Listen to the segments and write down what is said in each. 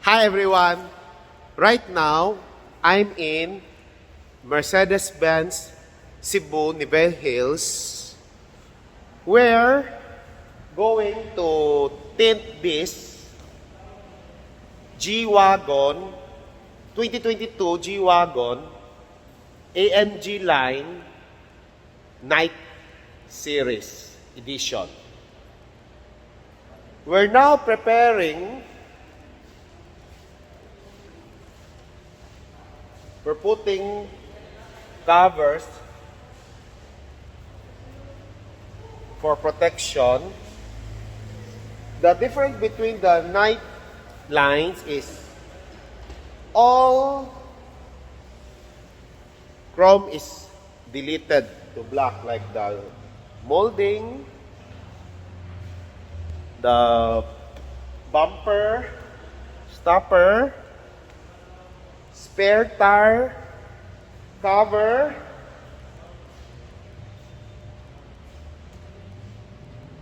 Hi everyone! Right now, I'm in Mercedes-Benz Cebu, Nivelle Hills. We're going to tint this G-Wagon 2022 G-Wagon AMG line Night Series Edition. We're now preparing. We're putting covers for protection. The difference between the night lines is all chrome is deleted to black, like the molding, the bumper, stopper, spare tire cover,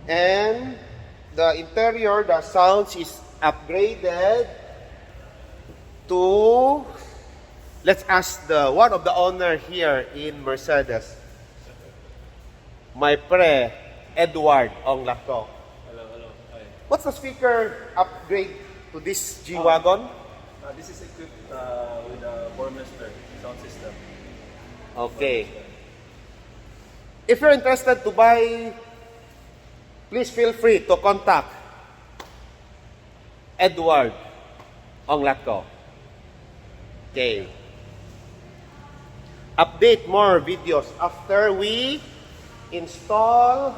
and the interior, the sounds is upgraded to, let's ask the one of the owner here in Mercedes, my pre Edward Onglako. Hello. Hi. What's the speaker upgrade to this G-Wagon? This is equipped with a Burmester sound system. Okay. If you're interested to buy, please feel free to contact Edward Onglako. Okay. Update more videos after we install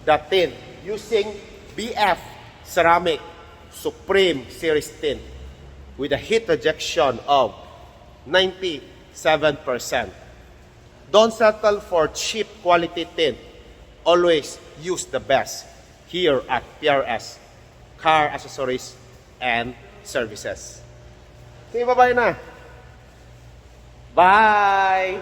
the tint using BF Ceramic Supreme Series tint with a heat rejection of 97%. Don't settle for cheap quality tint. Always use the best here at PRS CAR Accessories and Services. Sige, bye-bye na. Bye!